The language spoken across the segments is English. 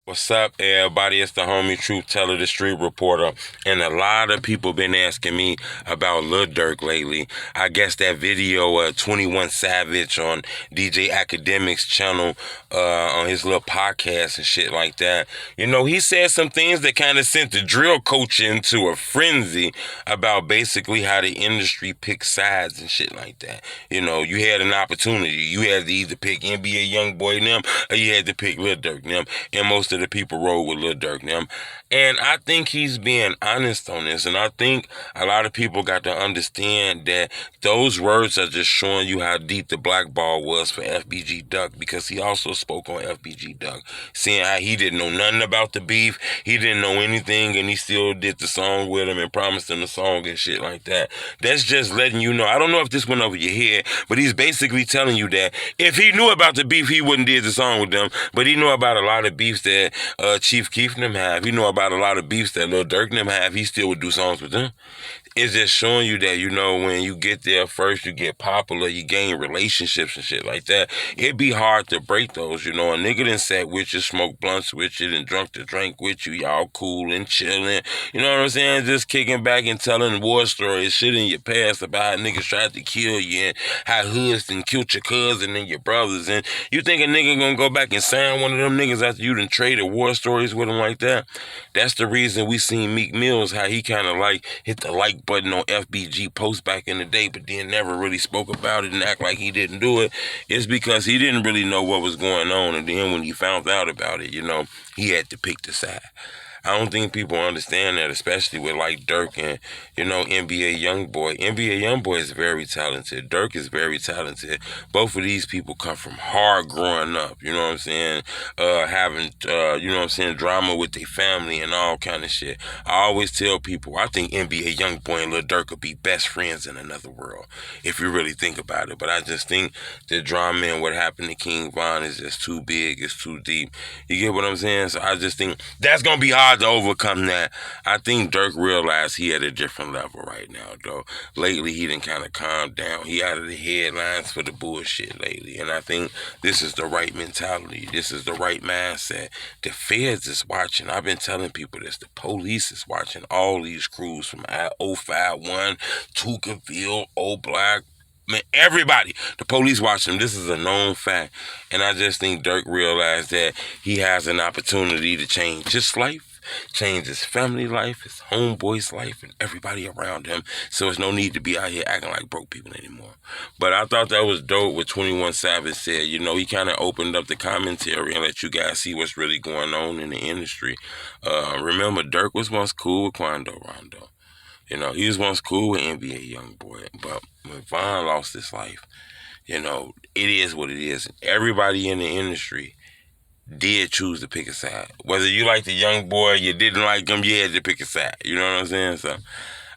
What's up, everybody? It's the homie Truth Teller, the street reporter, and a lot of people been asking me about LilDurk lately. I guess that video 21 Savage on DJ Academic's channel on his little podcast and shit like that. You know, he said some things that kind of sent the drill coach into a frenzy about basically how the industry picks sides and shit like that. You know, you had an opportunity. You had to either pick NBA YoungBoy them or you had to pick LilDurk them, and most of the people roll with LilDurk them. And I think he's being honest on this, and I think a lot of people got to understand that those words are just showing you how deep the blackball was for FBGDuck, because he also spoke on FBGDuck, saying how he didn't know nothing about the beef, he didn't know anything, and he still did the song with him and promised him the song and shit like that. That's just letting you know. I don't know if this went over your head, but he's basically telling you that if he knew about the beef, he wouldn't did the song with them, but he knew about a lot of beefs that Chief Keef and them have. He knew about a lot of beefs that LilDurk and them have. He still would do songs with them. It's just showing you that, you know, when you get there first, you get popular, you gain relationships and shit like that. It'd be hard to break those, you know. A nigga done sat with you, smoked blunts with you, and drunk the drink with you, y'all cool and chilling. You know what I'm saying? Just kicking back and telling war stories, shit in your past about how niggas tried to kill you and how hoods done killed your cousin and your brothers. And you think a nigga gonna go back and sign one of them niggas after you done traded war stories with him like that? That's the reason we seen Meek Mills, how he kind of like hit the like button on FBG post back in the day, but then never really spoke about it and act like he didn't do it. It's because he didn't really know what was going on, and then when he found out about it, you know, he had to pick the side. I don't think people understand that, especially with like Durk and, you know, NBA YoungBoy. NBA YoungBoy is very talented. Durk is very talented. Both of these people come from hard growing up, you know what I'm saying? Having, you know what I'm saying, drama with their family and all kind of shit. I always tell people, I think NBA YoungBoy and LilDurk could be best friends in another world, if you really think about it. But I just think the drama and what happened to King Von is just too big, it's too deep. You get what I'm saying? So I just think that's going to be hard to overcome that. I think Durk realized he at a different level right now, though. Lately, he done kind of calmed down. He out of the headlines for the bullshit lately. And I think this is the right mentality. This is the right mindset. The feds is watching. I've been telling people this. The police is watching all these crews from 051, Tuckerville, Old Black, man, everybody, the police watch him. This is a known fact. And I just think Durk realized that he has an opportunity to change his life, change his family life, his homeboy's life, and everybody around him. So there's no need to be out here acting like broke people anymore. But I thought that was dope what 21 Savage said. You know, he kind of opened up the commentary and let you guys see what's really going on in the industry. Remember, Durk was once cool with Quando Rondo. You know, he was once cool with NBA YoungBoy, but when Von lost his life, you know, it is what it is. Everybody in the industry did choose to pick a side. Whether you like the young boy, you didn't like him, you had to pick a side. You know what I'm saying? So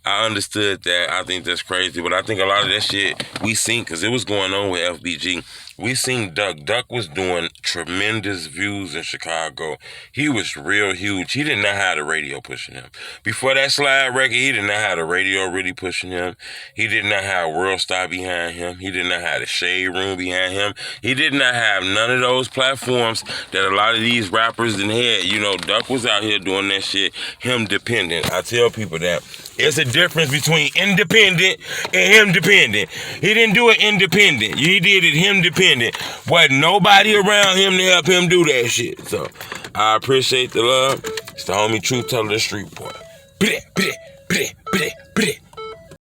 I understood that. I think that's crazy, but I think a lot of that shit we seen, because it was going on with FBG. We seen Duck. Duck was doing tremendous views in Chicago. He was real huge. He didn't know how the radio pushing him. Before that Slide record, he didn't know how the radio really pushing him. He didn't know how World Star behind him. He didn't know how the Shade Room behind him. He did not have none of those platforms that a lot of these rappers done had. You know, Duck was out here doing that shit, him dependent. I tell people that. There's a difference between independent and him dependent. He didn't do it independent. He did it him dependent. Wasn't nobody around him to help him do that shit. So I appreciate the love. It's the homie Truth Teller, the street boy.